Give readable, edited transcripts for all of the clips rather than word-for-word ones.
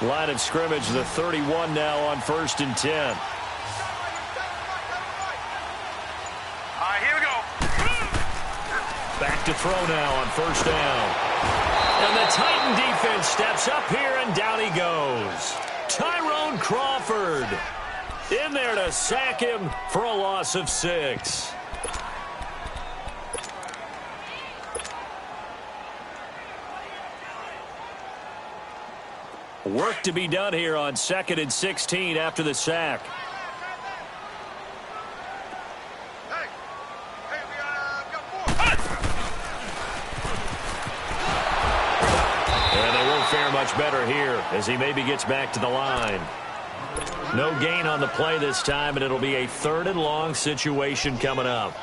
Line of scrimmage, the 31 now on 1st and 10. All right, here we go. Back to throw now on 1st down. And the Titan defense steps up here, and down he goes. Tyrone Crawford in there to sack him for a loss of 6. Work to be done here on 2nd and 16 after the sack. And they won't fare much better here as he maybe gets back to the line. No gain on the play this time, and it'll be a 3rd and long situation coming up.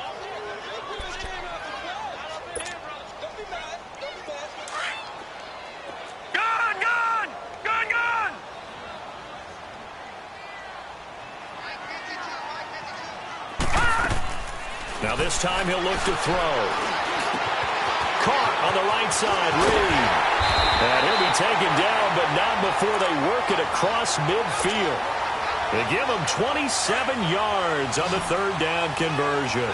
Now this time he'll look to throw. Caught on the right side, Reed. And he'll be taken down, but not before they work it across midfield. They give him 27 yards on the 3rd down conversion.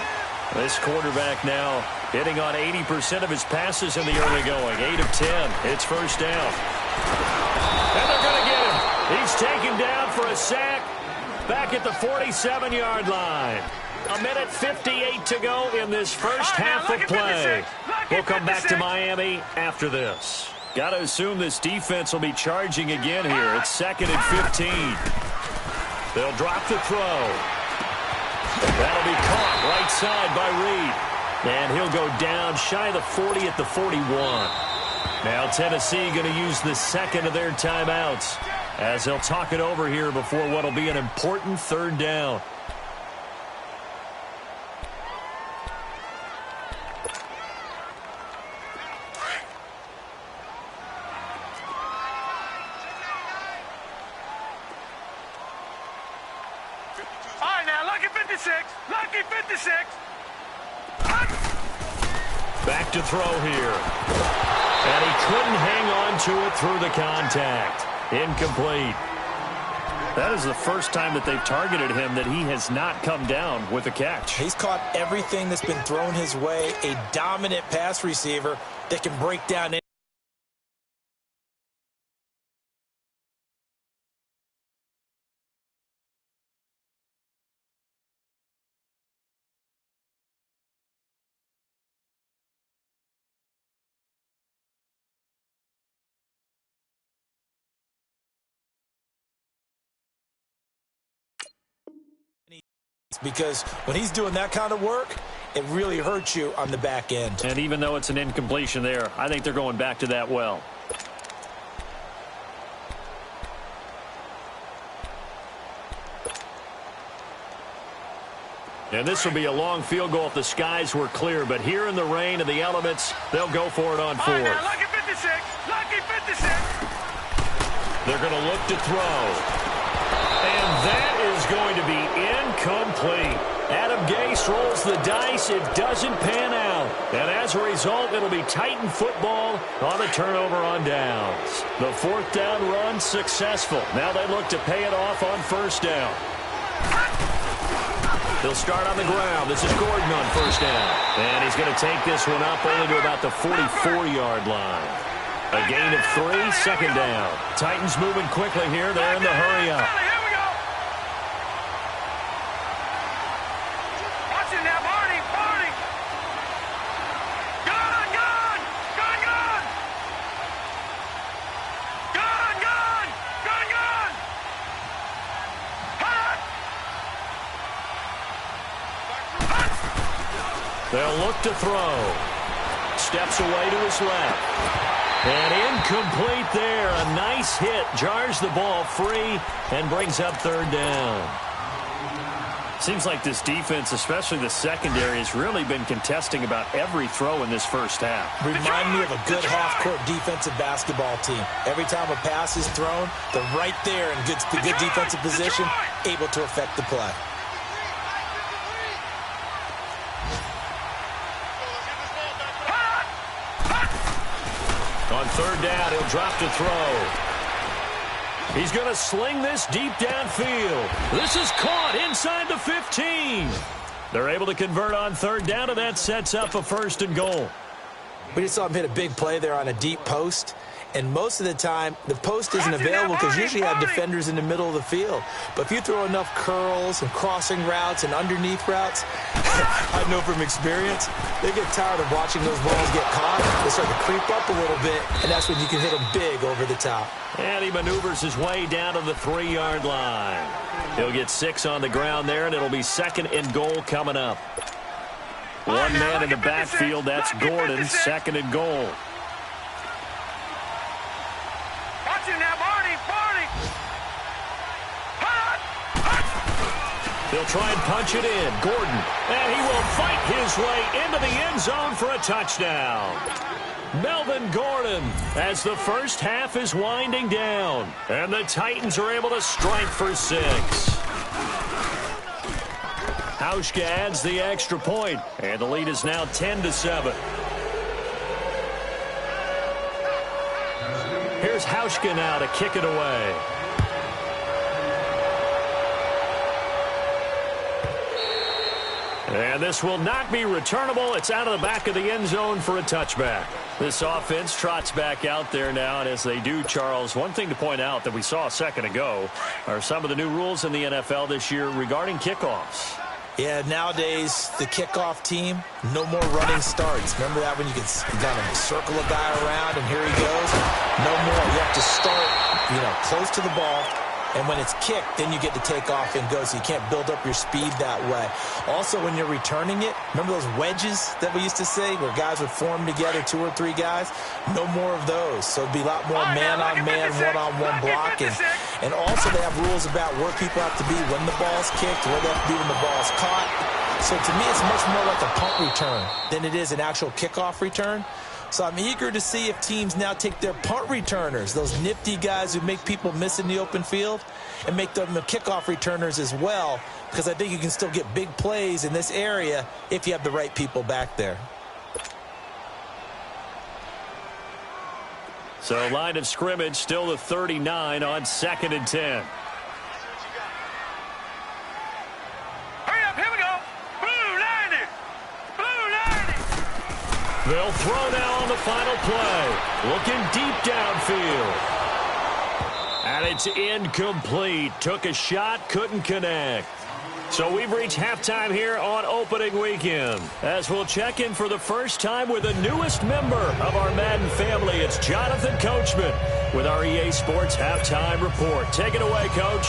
This quarterback now hitting on 80% of his passes in the early going. 8 of 10. It's 1st down. And they're going to get him. He's taken down for a sack back at the 47-yard line. 1:58 to go in this first half of play. We'll come back to Miami after this. Got to assume this defense will be charging again here. It's 2nd and 15. They'll drop the throw. That'll be caught right side by Reed. And he'll go down shy of the 40 at the 41. Now Tennessee going to use the 2nd of their timeouts as they'll talk it over here before what will be an important 3rd down. Back to throw here. And he couldn't hang on to it through the contact. Incomplete. That is the first time that they've targeted him that he has not come down with a catch. He's caught everything that's been thrown his way. A dominant pass receiver that can break down. Because when he's doing that kind of work, it really hurts you on the back end. And even though it's an incompletion there, I think they're going back to that well. And this will be a long field goal if the skies were clear. But here in the rain of the elements, they'll go for it on 4th. Lucky 56. Lucky 56. They're going to look to throw. And that is going to be incomplete. Adam Gase rolls the dice. It doesn't pan out. And as a result, it'll be Titan football on the turnover on downs. The 4th down run successful. Now they look to pay it off on 1st down. They'll start on the ground. This is Gordon on 1st down. And he's going to take this one up only to about the 44-yard line. A gain of 3, 2nd down. Titans moving quickly here. They're in the hurry-up. They'll look to throw. Steps away to his left. And incomplete there. A nice hit. Jars the ball free and brings up 3rd down. Seems like this defense, especially the secondary, has really been contesting about every throw in this first half. Remind me of a good half-court defensive basketball team. Every time a pass is thrown, they're right there in good defensive position, able to affect the play. On 3rd down, he'll drop to throw. He's going to sling this deep downfield. This is caught inside the 15. They're able to convert on third down, and that sets up a 1st and goal. We just saw him hit a big play there on a deep post. And most of the time, the post isn't available because usually you have defenders in the middle of the field. But if you throw enough curls and crossing routes and underneath routes, I know from experience, they get tired of watching those balls get caught. They start to creep up a little bit, and that's when you can hit them big over the top. And he maneuvers his way down to the 3-yard line. He'll get 6 on the ground there, and it'll be 2nd and goal coming up. One man in the backfield, that's Gordon, 2nd and goal. Watch it now, Barney! They'll try and punch it in. Gordon, and he will fight his way into the end zone for a touchdown. Melvin Gordon, as the first half is winding down, and the Titans are able to strike for 6. Hauschka adds the extra point, and the lead is now 10-7. Here's Hauschka now to kick it away. And this will not be returnable. It's out of the back of the end zone for a touchback. This offense trots back out there now, and as they do, Charles, one thing to point out that we saw a second ago are some of the new rules in the NFL this year regarding kickoffs. Yeah, nowadays, the kickoff team, no more running starts. Remember that when you can kind of circle a guy around and here he goes? No more. You have to start, close to the ball. And when it's kicked, then you get to take off and go, so you can't build up your speed that way. Also, when you're returning it, remember those wedges that we used to say where guys would form together, 2 or 3 guys? No more of those. So it'd be a lot more man-on-man, one-on-one blocking. And also they have rules about where people have to be when the ball's kicked, where they have to be when the ball's caught. So to me, it's much more like a punt return than it is an actual kickoff return. So I'm eager to see if teams now take their punt returners, those nifty guys who make people miss in the open field, and make them the kickoff returners as well, because I think you can still get big plays in this area if you have the right people back there. So line of scrimmage still the 39 on 2nd and 10. They'll throw now on the final play. Looking deep downfield. And it's incomplete. Took a shot, couldn't connect. So we've reached halftime here on opening weekend. As we'll check in for the first time with the newest member of our Madden family. It's Jonathan Coachman with our EA Sports Halftime Report. Take it away, Coach.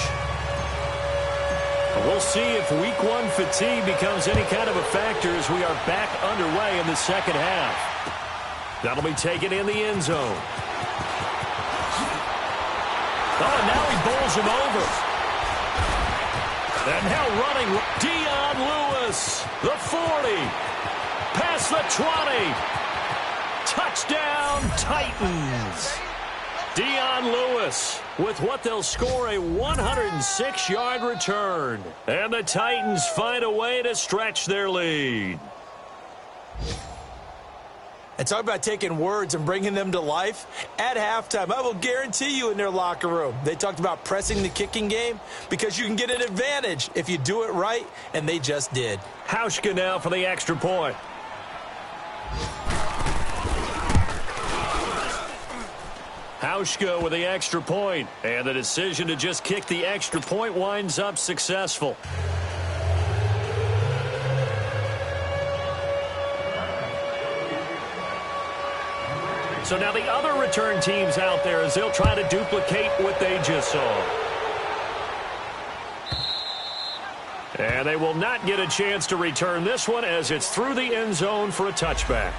We'll see if week 1 fatigue becomes any kind of a factor as we are back underway in the second half. That'll be taken in the end zone. Oh, and now he bowls him over. And now running, Dion Lewis, the 40, past the 20. Touchdown, Titans. Dion Lewis with what they'll score a 106-yard return. And the Titans find a way to stretch their lead. And talk about taking words and bringing them to life. At halftime, I will guarantee you in their locker room, they talked about pressing the kicking game because you can get an advantage if you do it right, and they just did. Hauschka now for the extra point. Hauschka with the extra point, and the decision to just kick the extra point winds up successful. So now the other return teams out there as they'll try to duplicate what they just saw. And they will not get a chance to return this one as it's through the end zone for a touchback.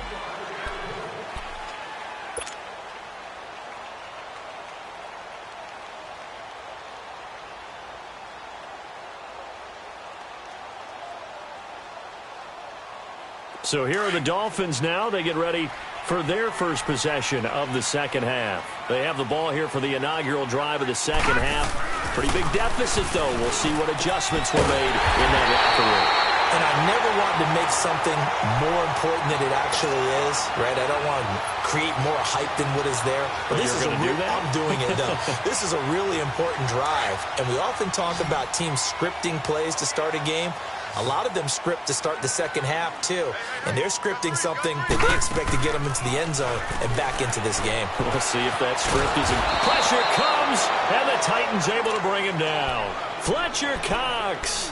So here are the Dolphins now. They get ready for their first possession of the second half. They have the ball here for the inaugural drive of the second half. Pretty big deficit, though. We'll see what adjustments were made in that locker room. And I never wanted to make something more important than it actually is, right? I don't want to create more hype than what is there. But this is I'm doing it, though. This is a really important drive. And we often talk about teams scripting plays to start a game. A lot of them script to start the second half, too. And they're scripting something that they expect to get them into the end zone and back into this game. We'll see if that script isn't. Pressure comes, and the Titans able to bring him down. Fletcher Cox.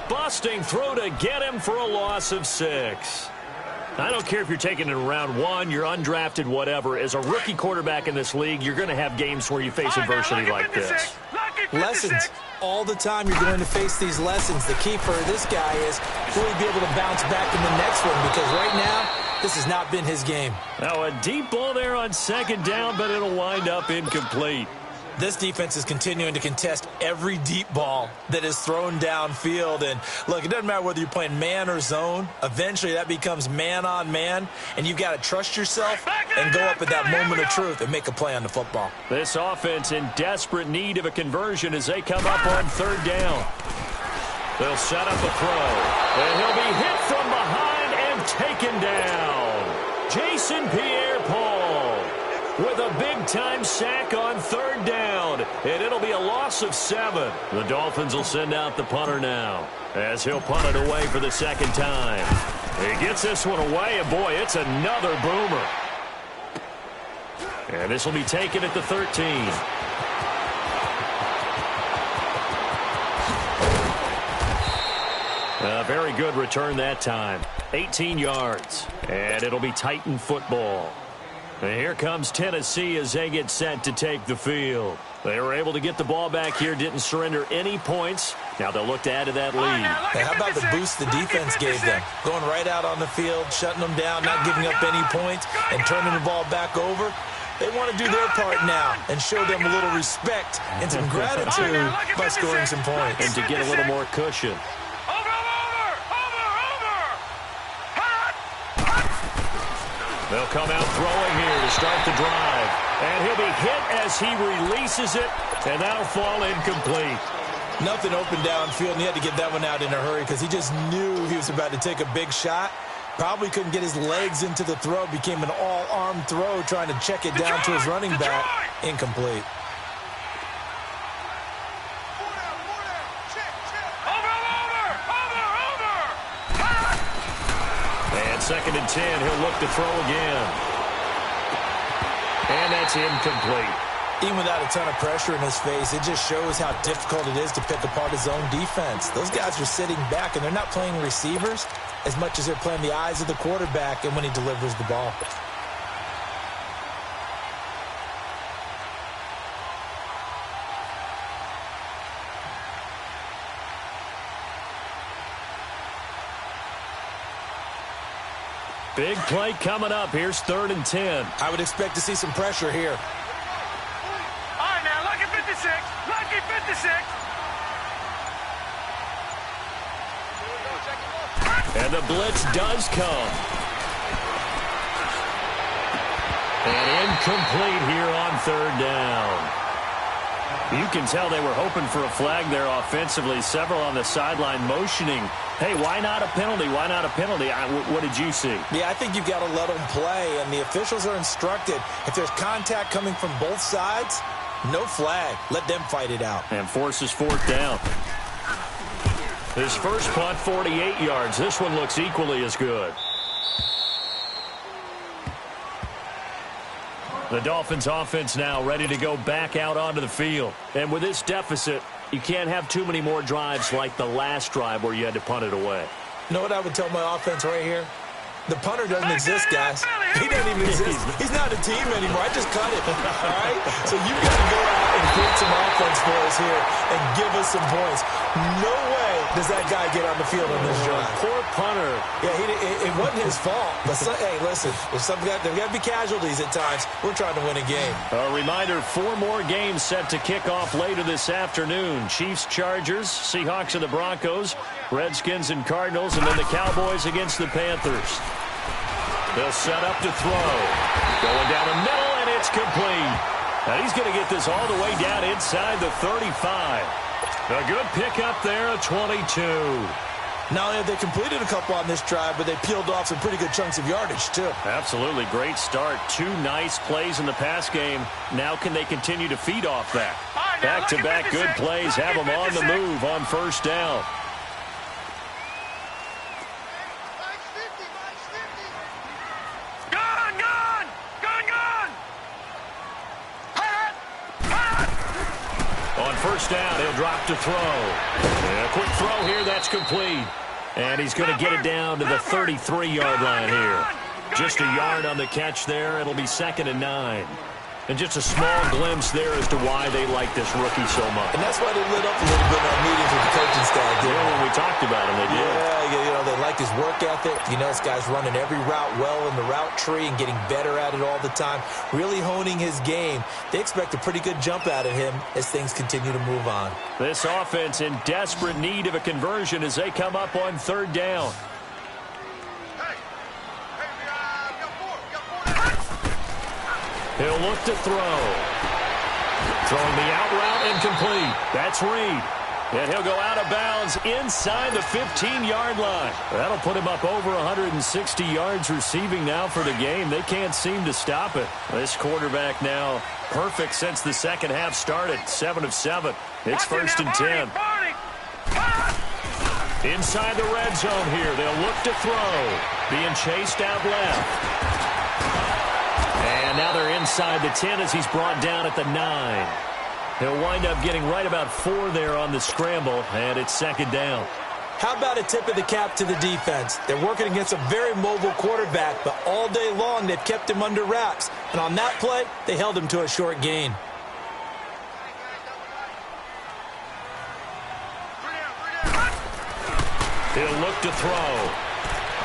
Busting through to get him for a loss of 6. I don't care if you're taking it in round 1, you're undrafted, whatever. As a rookie quarterback in this league, you're going to have games where you face adversity like this. Lessons. All the time you're going to face these lessons. The key for this guy is will he be able to bounce back in the next one? Because right now, this has not been his game. Now a deep ball there on second down, but it'll wind up incomplete. This defense is continuing to contest every deep ball that is thrown downfield. And, look, it doesn't matter whether you're playing man or zone. Eventually, that becomes man-on-man, and you've got to trust yourself and go up at that moment of truth and make a play on the football. This offense in desperate need of a conversion as they come up on third down. They'll set up a throw, and he'll be hit from behind and taken down. Jason Pierre-Paul with a big-time sack on third down, and it'll be a loss of 7. The Dolphins will send out the punter now as he'll punt it away for the second time. He gets this one away, and boy, it's another boomer. And this will be taken at the 13. A very good return that time. 18 yards, and it'll be Titan football. And here comes Tennessee as they get set to take the field. They were able to get the ball back here, didn't surrender any points. Now they'll look to add to that lead. Hey, how about the boost the defense gave them? Going right out on the field, shutting them down, not giving up any points, and turning the ball back over. They want to do their part now and show them a little respect and some gratitude by scoring some points. And to get a little more cushion. They'll come out throwing here to start the drive. And he'll be hit as he releases it, and that'll fall incomplete. Nothing open downfield, and he had to get that one out in a hurry because he just knew he was about to take a big shot. Probably couldn't get his legs into the throw. Became an all-arm throw trying to check it down to his running back. Incomplete. Second and 10, he'll look to throw again. And that's incomplete. Even without a ton of pressure in his face, it just shows how difficult it is to pick apart his own defense. Those guys are sitting back, and they're not playing receivers as much as they're playing the eyes of the quarterback and when he delivers the ball. Big play coming up. Here's 3rd and 10. I would expect to see some pressure here. All right, now, lucky 56. Lucky 56. And the blitz does come. And incomplete here on 3rd down. You can tell they were hoping for a flag there offensively. Several on the sideline motioning. Hey, why not a penalty? Why not a penalty? What did you see? Yeah, I think you've got to let them play, and the officials are instructed. If there's contact coming from both sides, no flag. Let them fight it out. And forces 4th down. His first punt, 48 yards. This one looks equally as good. The Dolphins offense now ready to go back out onto the field. And with this deficit, you can't have too many more drives like the last drive where you had to punt it away. You know what I would tell my offense right here? The punter doesn't exist, guys. He doesn't even exist. He's not a team anymore. I just cut it, all right? So you got to go out and create some offense for us here and give us some points. No way does that guy get on the field on this drive. Poor punter. Yeah, it wasn't his fault. But, hey, listen, there's got to be casualties at times. We're trying to win a game. A reminder, 4 more games set to kick off later this afternoon. Chiefs, Chargers, Seahawks and the Broncos, Redskins and Cardinals, and then the Cowboys against the Panthers. They'll set up to throw. Going down the middle, and it's complete. And he's going to get this all the way down inside the 35. A good pickup there, a 22. Not only have they completed a couple on this drive, but they peeled off some pretty good chunks of yardage, too. Absolutely. Great start. 2 nice plays in the pass game. Now can they continue to feed off that? Back-to-back good plays have them on the move on first down. On first down, he'll drop to throw. And a quick throw here, that's complete. And he's going to get it down to the 33-yard line here. Just a yard on the catch there. It'll be 2nd and 9. And just a small glimpse there as to why they like this rookie so much. And that's why they lit up a little bit in our meetings with the coaching staff. Yeah, when we talked about him, they did. Yeah, they like his work ethic. This guy's running every route well in the route tree and getting better at it all the time, really honing his game. They expect a pretty good jump out of him as things continue to move on. This offense in desperate need of a conversion as they come up on 3rd down. He'll look to throw. Throwing the out route incomplete. That's Reed. And he'll go out of bounds inside the 15-yard line. That'll put him up over 160 yards receiving now for the game. They can't seem to stop it. This quarterback now perfect since the second half started. 7 of 7. It's 1st and 10. Inside the red zone here. They'll look to throw. Being chased out left. And now they're inside the 10 as he's brought down at the 9. He'll wind up getting right about 4 there on the scramble, and it's 2nd down. How about a tip of the cap to the defense? They're working against a very mobile quarterback, but all day long they've kept him under wraps. And on that play, they held him to a short gain. He'll look to throw.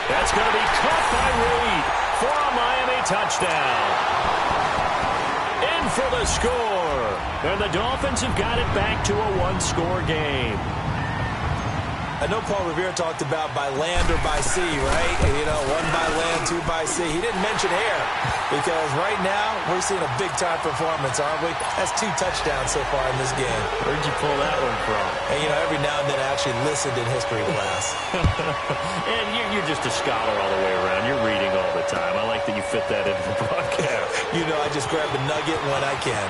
That's going to be caught by Reed for a Miami touchdown. In for the score. And the Dolphins have got it back to a 1-score game. I know Paul Revere talked about by land or by sea, right? 1 by land, 2 by sea. He didn't mention air because right now we're seeing a big-time performance, aren't we? That's 2 touchdowns so far in this game. Where'd you pull that one from? And, every now and then I actually listened in history class. And you're just a scholar all the way around. You're reading all the time. I like that you fit that into the broadcast. I just grab a nugget when I can.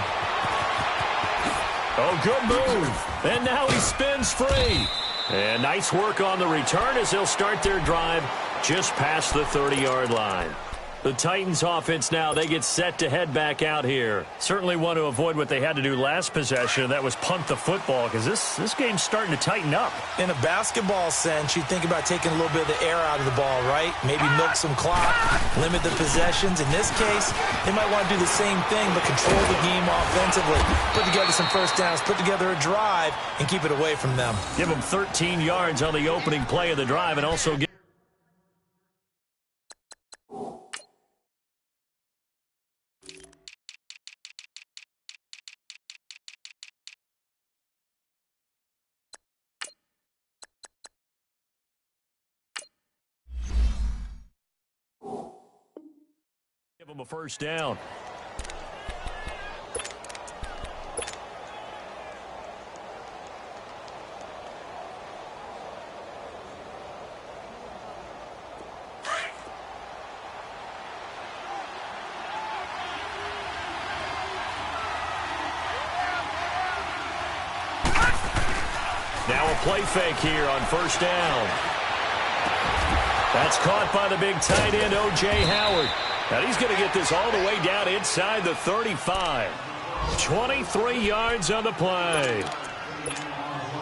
Oh, good move. And now he spins free. And nice work on the return as they'll start their drive just past the 30-yard line. The Titans offense now, they get set to head back out here. Certainly want to avoid what they had to do last possession. That was punt the football because this game's starting to tighten up. In a basketball sense, you think about taking a little bit of the air out of the ball, right? Maybe milk some clock, limit the possessions. In this case, they might want to do the same thing but control the game offensively. Put together some first downs, put together a drive, and keep it away from them. Give them 13 yards on the opening play of the drive and also give them a first down. Now a play fake here on first down. That's caught by the big tight end, O.J. Howard. Now he's going to get this all the way down inside the 35. 23 yards on the play.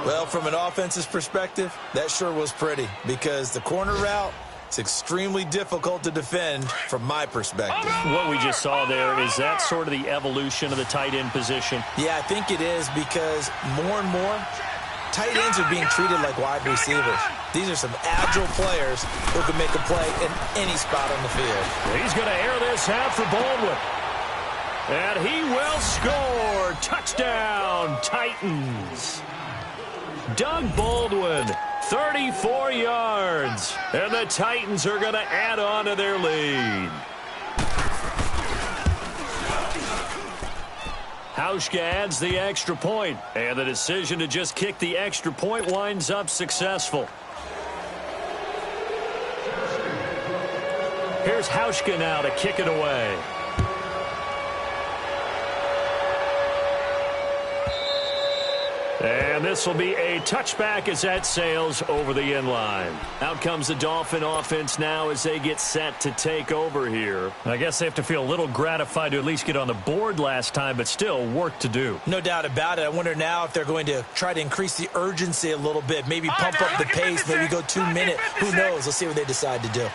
Well, from an offensive perspective, that sure was pretty because the corner route, it's extremely difficult to defend from my perspective. What we just saw there, is that sort of the evolution of the tight end position? Yeah, I think it is because more and more, tight ends are being treated like wide receivers. These are some agile players who can make a play in any spot on the field. He's going to air this out for Baldwin. And he will score. Touchdown, Titans. Doug Baldwin, 34 yards. And the Titans are going to add on to their lead. Hauschka adds the extra point, and the decision to just kick the extra point winds up successful. Here's Hauschka now to kick it away. And this will be a touchback as that sails over the end line. Out comes the Dolphin offense now as they get set to take over here. I guess they have to feel a little gratified to at least get on the board last time, but still work to do. No doubt about it. I wonder now if they're going to try to increase the urgency a little bit, maybe pump up the pace, maybe go 2 minute. Who knows? Let's see what they decide to do.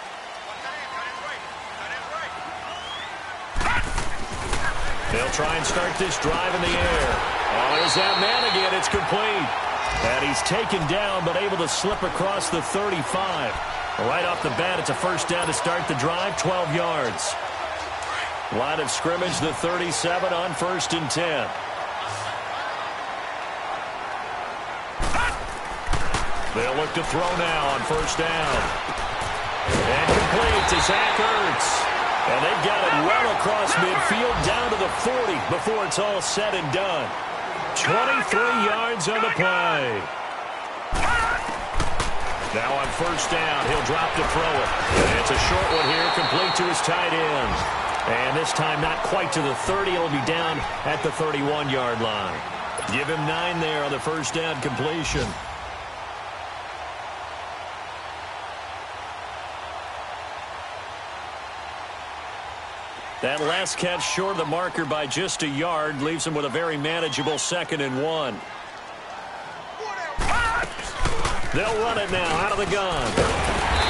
They'll try and start this drive in the air. Oh, there's that man again. It's complete. And he's taken down, but able to slip across the 35. Right off the bat, it's a first down to start the drive, 12 yards. Line of scrimmage, the 37 on 1st and 10. They'll look to throw now on 1st down. And complete to Zach Ertz. And they've got it well across midfield down to the 40 before it's all said and done. 23 yards on the play. Now on 1st down, he'll drop to throw it. And it's a short one here, complete to his tight end. And this time not quite to the 30. It'll be down at the 31-yard line. Give him 9 there on the 1st down completion. That last catch short of the marker by just a yard leaves him with a very manageable 2nd and 1. They'll run it now out of the gun.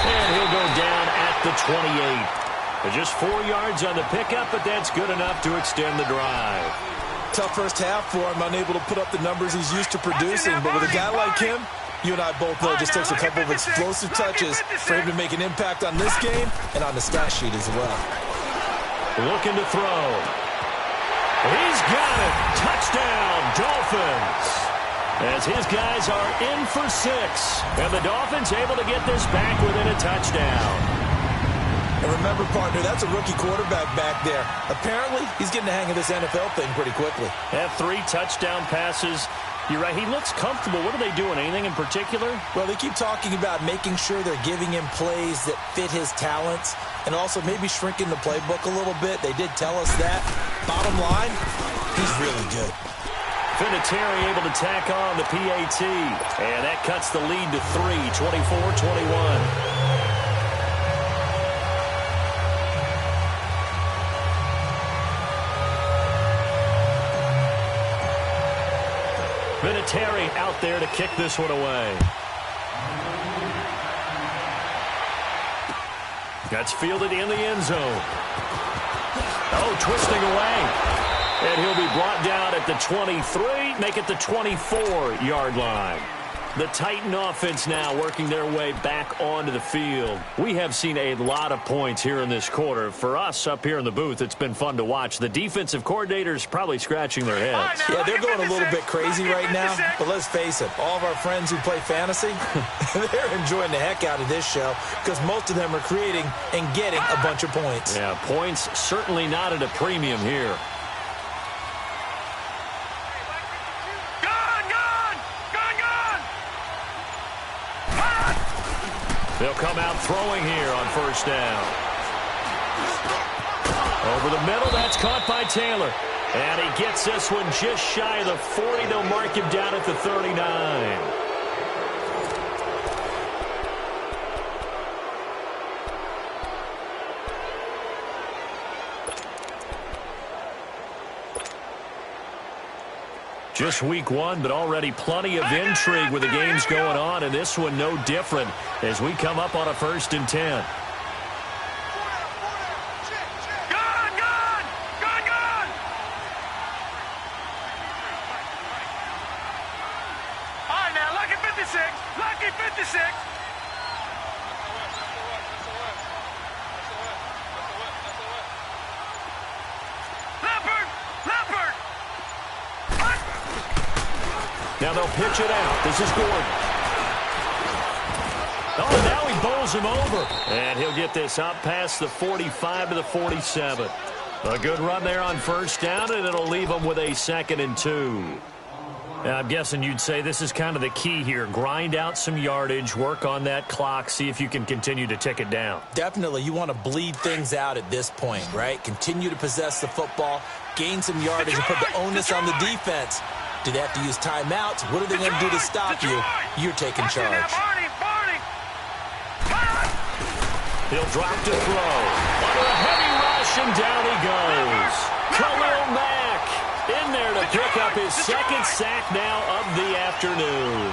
And he'll go down at the 28. Just 4 yards on the pickup, but that's good enough to extend the drive. Tough first half for him, unable to put up the numbers he's used to producing. But with a guy like him, you and I both know it just takes a couple of explosive touches for him to make an impact on this game and on the stat sheet as well. Looking to throw. He's got it. Touchdown, Dolphins. As his guys are in for 6. And the Dolphins able to get this back within a touchdown. And remember, partner, that's a rookie quarterback back there. Apparently, he's getting the hang of this NFL thing pretty quickly. Have 3 touchdown passes. You're right. He looks comfortable. What are they doing? Anything in particular? Well, they keep talking about making sure they're giving him plays that fit his talents and also maybe shrinking the playbook a little bit. They did tell us that. Bottom line, he's really good. Vinatieri able to tack on the PAT. And that cuts the lead to 3, 24-21. Vinatieri out there to kick this one away. That's fielded in the end zone. Oh, twisting away. And he'll be brought down at the 23, make it the 24-yard line. The Titan offense now working their way back onto the field. We have seen a lot of points here in this quarter. For us up here in the booth, it's been fun to watch. The defensive coordinators probably scratching their heads. Yeah, they're going a little bit crazy right now. But let's face it, all of our friends who play fantasy, they're enjoying the heck out of this show because most of them are creating and getting a bunch of points. Yeah, points certainly not at a premium here. They'll come out throwing here on 1st down. Over the middle, that's caught by Taylor. And he gets this one just shy of the 40. They'll mark him down at the 39. Just week 1, but already plenty of intrigue with the games going on, and this one no different as we come up on a 1st and 10. All right, now, lucky 56. Lucky 56. Leopard. Now they'll pitch it out. This is Gordon. Oh, now he bowls him over. And he'll get this up past the 45 to the 47. A good run there on 1st down, and it'll leave him with a 2nd and 2. I'm guessing you'd say this is kind of the key here. Grind out some yardage, work on that clock, see if you can continue to tick it down. Definitely. You want to bleed things out at this point, right? Continue to possess the football, gain some yardage, and put the onus on the defense. Do they have to use timeouts? What are they going to do to stop you? You're taking charge. He'll drop to throw. Under a heavy rush, and down he goes. Khalil Mack in there to pick up his second sack now of the afternoon.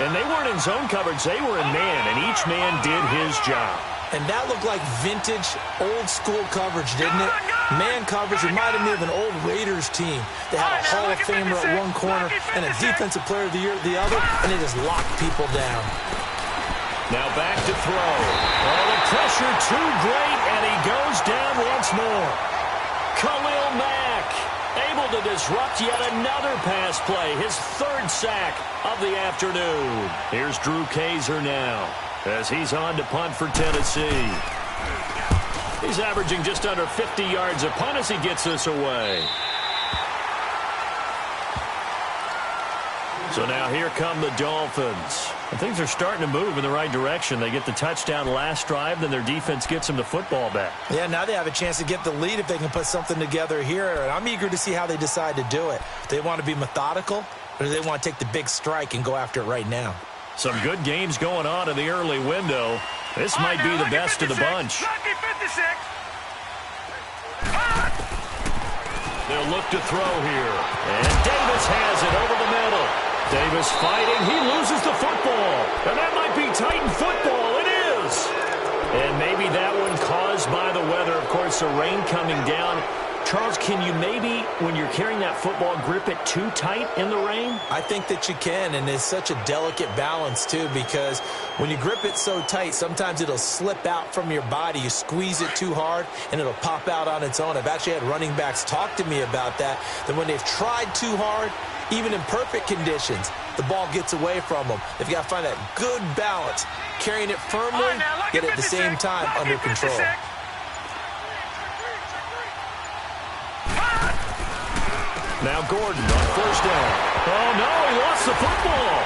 And they weren't in zone coverage. They were in man, and each man did his job. And that looked like vintage, old-school coverage, didn't it? Man coverage reminded me of an old Raiders team. They had a Hall of Famer at one corner and a Defensive Player of the Year at the other, and they just locked people down. Now back to throw. Oh, the pressure too great, and he goes down once more. Khalil Mack able to disrupt yet another pass play, his third sack of the afternoon. Here's Drew Kaiser now as he's on to punt for Tennessee. He's averaging just under 50 yards a punt as he gets this away. So now here come the Dolphins. And things are starting to move in the right direction. They get the touchdown last drive, then their defense gets them the football back. Yeah, now they have a chance to get the lead if they can put something together here. And I'm eager to see how they decide to do it. Do they want to be methodical, or do they want to take the big strike and go after it right now? Some good games going on in the early window. This might be the best of the bunch. They'll look to throw here. And Davis has it over the middle. Davis fighting. He loses the football. And that might be Titan football. It is. And maybe that one caused by the weather. Of course, the rain coming down. Charles, can you maybe, when you're carrying that football, grip it too tight in the rain? I think that you can, and it's such a delicate balance, too, because when you grip it so tight, sometimes it'll slip out from your body. You squeeze it too hard, and it'll pop out on its own. I've actually had running backs talk to me about that when they've tried too hard, even in perfect conditions, the ball gets away from them. They've got to find that good balance, carrying it firmly, yet at the same time under control. Now Gordon on first down. Oh, no, he lost the football.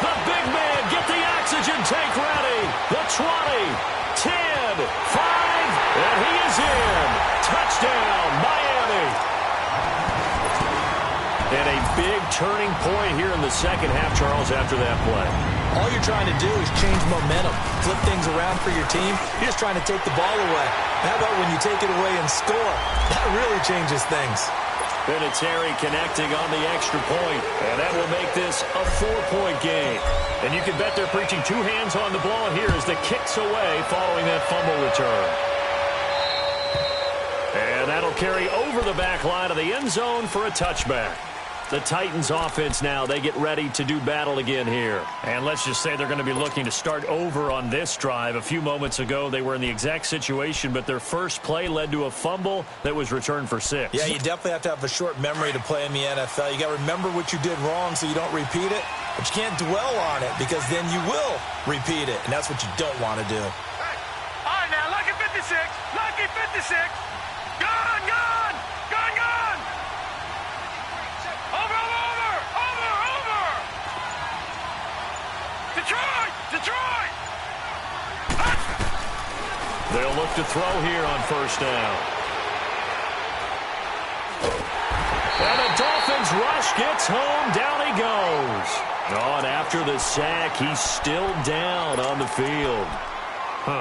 The big man, get the oxygen tank ready. The 20, 10, 5, and he is in. Touchdown, Miami. And a big turning point here in the second half, Charles, after that play. All you're trying to do is change momentum, flip things around for your team. You're just trying to take the ball away. How about when you take it away and score? That really changes things. Vinatieri connecting on the extra point, and that will make this a 4-point game. And you can bet they're preaching two hands on the ball here as the kick's away following that fumble return. And that'll carry over the back line of the end zone for a touchback. The Titans offense now, they get ready to do battle again here. And let's just say they're going to be looking to start over on this drive. A few moments ago, they were in the exact situation, but their first play led to a fumble that was returned for 6. Yeah, you definitely have to have a short memory to play in the NFL. You got to remember what you did wrong so you don't repeat it, but you can't dwell on it because then you will repeat it, and that's what you don't want to do. Hey. All right, now, lucky 56, lucky 56. Gone, gone, gone, gone. Over. Detroit! They'll look to throw here on first down. And the Dolphins rush gets home. Down he goes. Oh, and after the sack, he's still down on the field.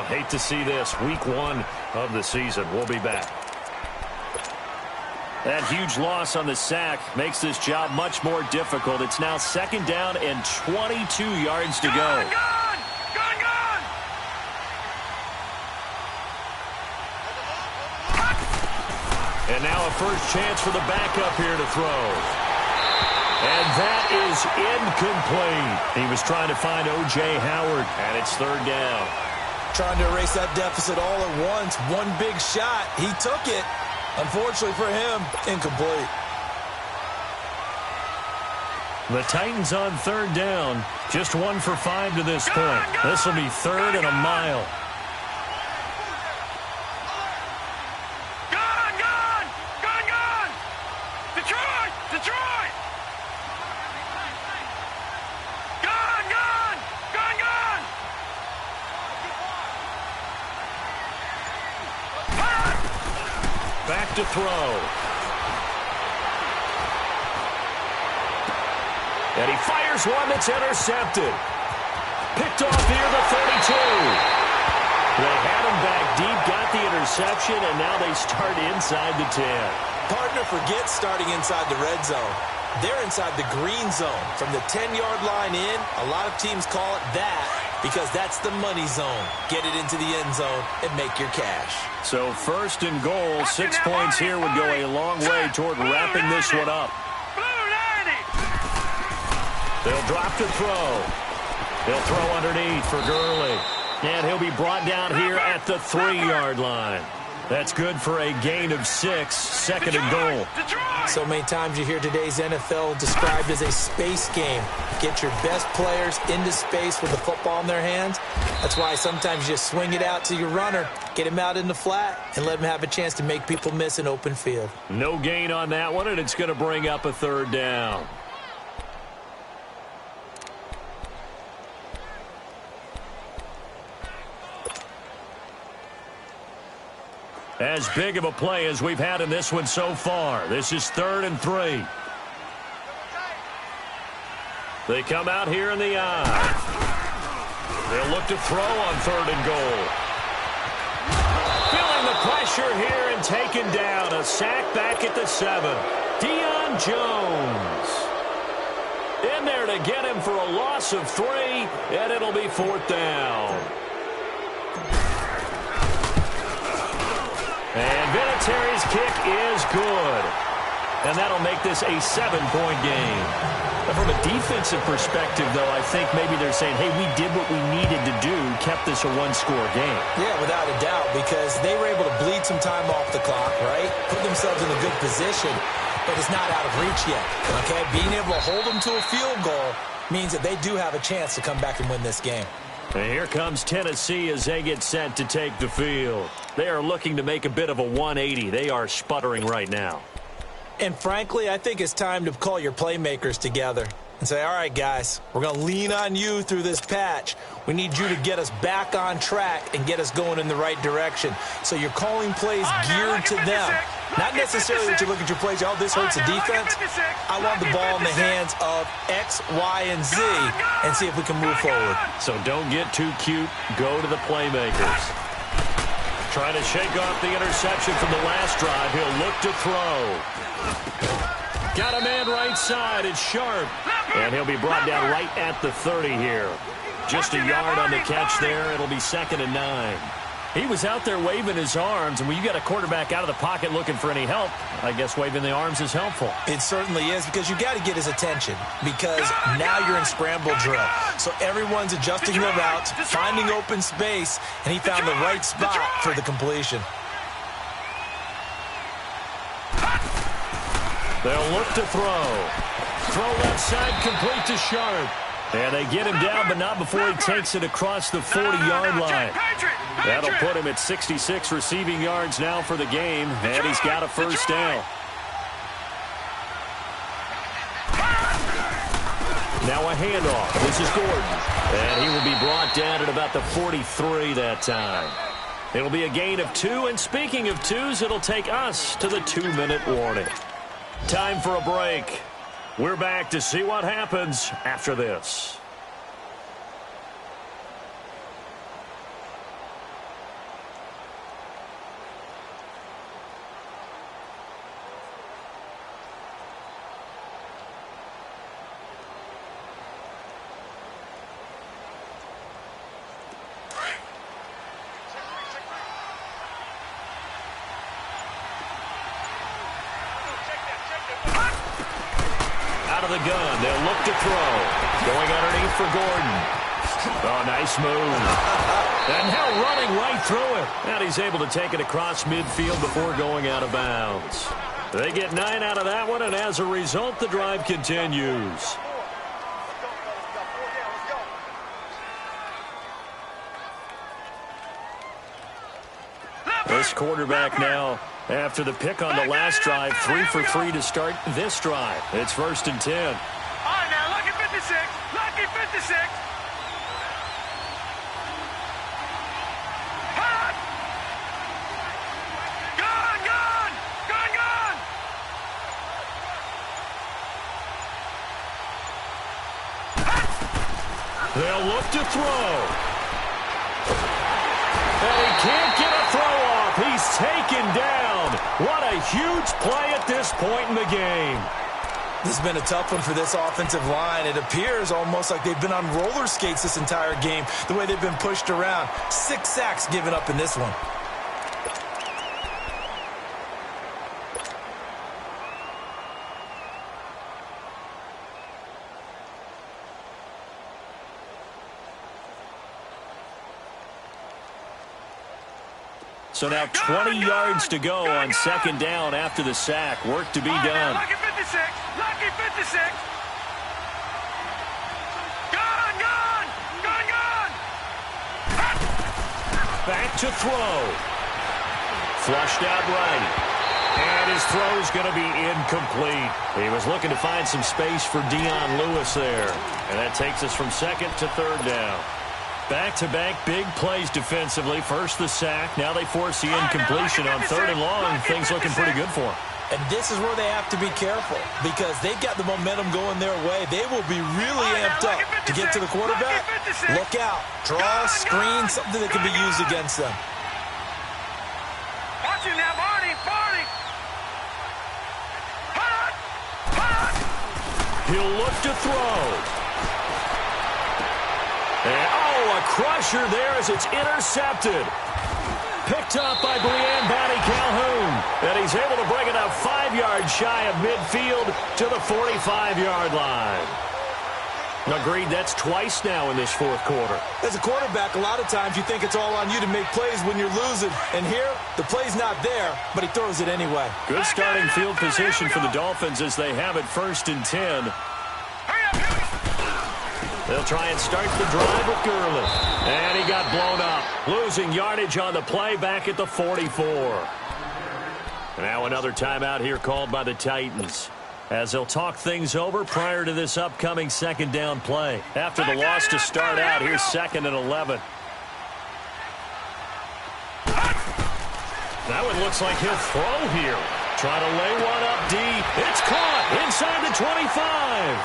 Hate to see this. Week 1 of the season. We'll be back. That huge loss on the sack makes this job much more difficult. It's now second down and 22 yards to go. Gone! And now a first chance for the backup here to throw. And that is incomplete. He was trying to find O.J. Howard, and it's third down. Trying to erase that deficit all at once. One big shot. He took it. Unfortunately for him, incomplete. The Titans on third down. Just 1 for 5 to this point. This will be third and a mile. Gone! Detroit! back to throw. And he fires one that's intercepted. Picked off near the 32. They had him back deep, got the interception, and now they start inside the 10. Partner, forget starting inside the red zone. They're inside the green zone. From the 10-yard line in, a lot of teams call it that because that's the money zone. Get it into the end zone and make your cash. So 1st and goal, 6 points here would go a long way toward wrapping this one up. They'll drop to throw. They'll throw underneath for Gurley. And he'll be brought down here at the 3-yard line. That's good for a gain of 6, 2nd and goal. So many times you hear today's NFL described as a space game. Get your best players into space with the football in their hands. That's why sometimes you just swing it out to your runner, get him out in the flat, and let him have a chance to make people miss an open field. No gain on that one, and it's going to bring up a 3rd down. As big of a play as we've had in this one so far. This is 3rd and 3. They come out here in the eye. They'll look to throw on 3rd and goal. Feeling the pressure here and taken down. A sack back at the 7. Deion Jones in there to get him for a loss of 3, and it'll be 4th down. And Vinatieri's kick is good. And that'll make this a 7-point game. But from a defensive perspective, though, I think maybe they're saying, hey, we did what we needed to do, kept this a 1-score game. Yeah, without a doubt, because they were able to bleed some time off the clock, right? Put themselves in a good position, but it's not out of reach yet, okay? Being able to hold them to a field goal means that they do have a chance to come back and win this game. And here comes Tennessee as they get set to take the field. They are looking to make a bit of a 180. They are sputtering right now. And frankly, I think it's time to call your playmakers together and say, all right, guys, we're going to lean on you through this patch. We need you to get us back on track and get us going in the right direction. So you're calling plays geared to them. Not necessarily that you look at your plays, oh, this hurts the defense. I want the ball in the hands of X, Y, and Z and see if we can move forward. So don't get too cute. Go to the playmakers. Trying to shake off the interception from the last drive. He'll look to throw. Got a man right side. It's Sharp. And he'll be brought down right at the 30 here. Just a yard on the catch there. It'll be 2nd and 9. He was out there waving his arms, and when you got a quarterback out of the pocket looking for any help, I guess waving the arms is helpful. It certainly is, because you got to get his attention, because now you're in scramble drill. So everyone's adjusting their routes, finding open space, and he found the right spot for the completion. They'll look to throw. Throw left side, complete to Sharp. And they get him down, but not before he takes it across the 40-yard line. That'll put him at 66 receiving yards now for the game, and he's got a 1st down. Now a handoff. This is Gordon. And he will be brought down at about the 43 that time. It'll be a gain of 2, and speaking of 2s, it'll take us to the 2-minute warning. Time for a break. We're back to see what happens after this. Out of the gun, they'll look to throw. Going underneath for Gordon. Oh, nice move. And now running right through it. And he's able to take it across midfield before going out of bounds. They get 9 out of that one, and as a result, the drive continues. This quarterback now, after the pick on the last drive, 3 for 3 to start this drive. It's 1st and 10. All right, now, lucky 56. Lucky 56. Hot. Gone, gone. They'll look to throw. And he can't get a throw off. He's taken down. What a huge play at this point in the game. This has been a tough one for this offensive line. It appears almost like they've been on roller skates this entire game, the way they've been pushed around. 6 sacks given up in this one. So now 20 yards to go on second down after the sack. Work to be done. Lucky 56. Lucky 56. Gone, gone. Gone, gone. Back to throw. Flushed out right. And his throw's going to be incomplete. He was looking to find some space for Dion Lewis there. And that takes us from second to third down. Back-to-back big plays defensively. First the sack. Now they force the incompletion on third and long. Things looking pretty good for them. And this is where they have to be careful because they've got the momentum going their way. They will be really amped up to get to the quarterback. Look out. Draw, screen, something that can be used against them. Watch him now, Barney. Barney. Hut. Hut. He'll look to throw. And, a crusher there as it's intercepted. Picked up by Brianne Bonnie Calhoun. And he's able to bring it up 5 yards shy of midfield to the 45-yard line. Agreed, that's twice now in this fourth quarter. As a quarterback, a lot of times you think it's all on you to make plays when you're losing. And here, the play's not there, but he throws it anyway. Good starting field position for the Dolphins as they have it 1st and 10. They'll try and start the drive with Gurley. And he got blown up. Losing yardage on the play back at the 44. Now another timeout here called by the Titans, as they'll talk things over prior to this upcoming second down play. After the loss to start out, here's 2nd and 11. That one looks like he'll throw here. Try to lay one up deep. It's caught inside the 25.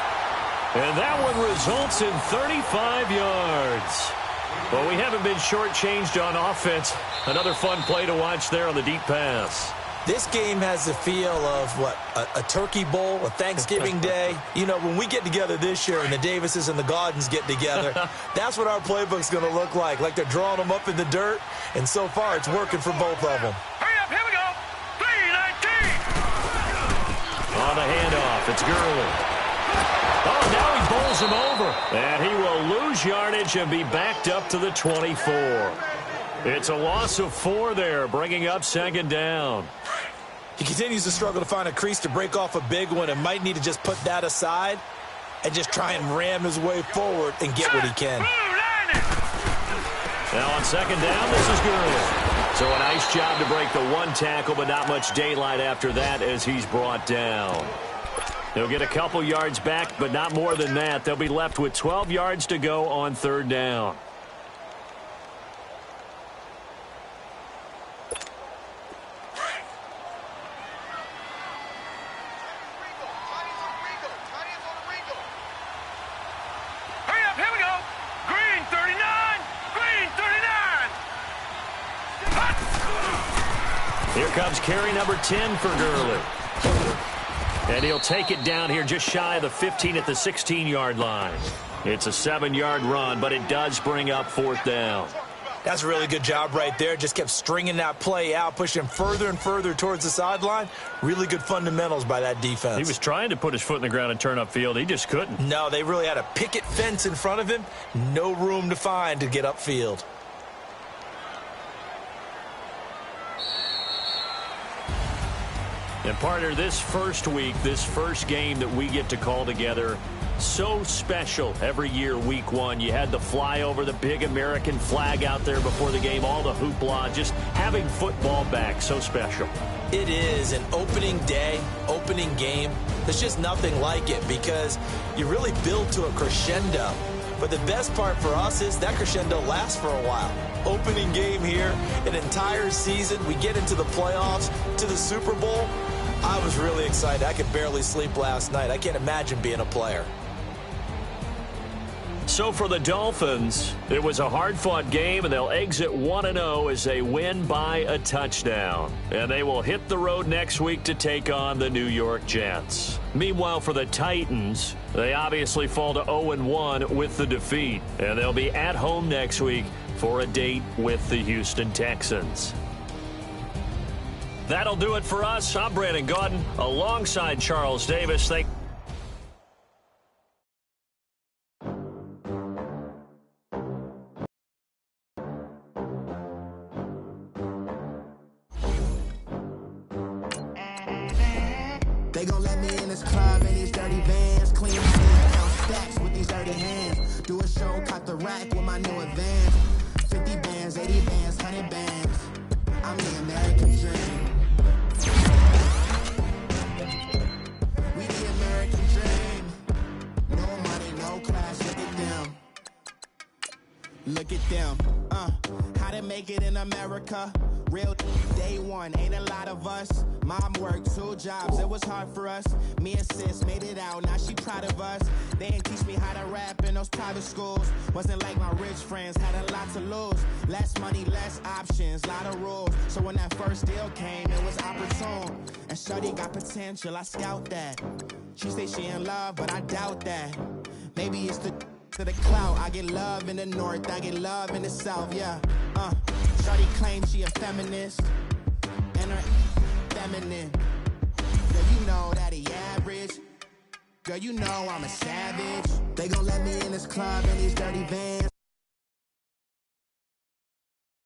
And that one results in 35 yards. Well, we haven't been shortchanged on offense. Another fun play to watch there on the deep pass. This game has the feel of, a turkey bowl, a Thanksgiving day. You know, when we get together this year and the Davises and the Gaudens get together, that's what our playbook's going to look like. Like they're drawing them up in the dirt, and so far it's working for both of them. Hurry up, here we go. 3-19. On the handoff, it's Gurley. Oh, now he bowls him over. And he will lose yardage and be backed up to the 24. It's a loss of 4 there, bringing up second down. He continues to struggle to find a crease to break off a big one and might need to just put that aside and just try and ram his way forward and get what he can. Now on second down, this is Gurley. So a nice job to break the 1 tackle, but not much daylight after that as he's brought down. They'll get a couple yards back, but not more than that. They'll be left with 12 yards to go on third down. Hurry up, here we go. Green 39. Green 39. Here comes carry number 10 for Gurley. And he'll take it down here just shy of the 15 at the 16-yard line. It's a 7-yard run, but it does bring up 4th down. That's a really good job right there. Just kept stringing that play out, pushing further and further towards the sideline. Really good fundamentals by that defense. He was trying to put his foot in the ground and turn upfield. He just couldn't. No, they really had a picket fence in front of him. No room to find to get upfield. And partner, this first week, this first game that we get to call together, so special every year, week 1. You had the flyover, the big American flag out there before the game, all the hoopla, just having football back, so special. It is an opening day, opening game. There's just nothing like it because you really build to a crescendo. But the best part for us is that crescendo lasts for a while. Opening game here, an entire season. We get into the playoffs, to the Super Bowl. I was really excited. I could barely sleep last night. I can't imagine being a player. So for the Dolphins, it was a hard-fought game, and they'll exit 1-0 as they win by a touchdown. And they will hit the road next week to take on the New York Jets. Meanwhile, for the Titans, they obviously fall to 0-1 with the defeat. And they'll be at home next week for a date with the Houston Texans. That'll do it for us. I'm Brandon Gaudin alongside Charles Davis. They gon' let me in this club in these dirty vans. Clean my count stacks with these dirty hands. Do a show, caught the rack with my new advance. 50 bands, 80 bands, 100 bands. I'm the American dream. We the American dream. No money, no class, look at them. Look at them, how to make it in America. Real day one, ain't a lot of us. Mom worked 2 jobs, it was hard for us. Me and sis made it out, now she proud of us. They didn't teach me how to rap in those private schools. Wasn't like my rich friends, had a lot to lose. Less money, less options, lot of rules. So when that first deal came, it was opportune. And shorty got potential, I scout that. She say she in love, but I doubt that. Maybe it's to the clout. I get love in the north, I get love in the south, yeah. Shorty claims she a feminist, and her feminine. Girl, you know that he average. Girl, you know I'm a savage. They gon' let me in this club in these dirty vans.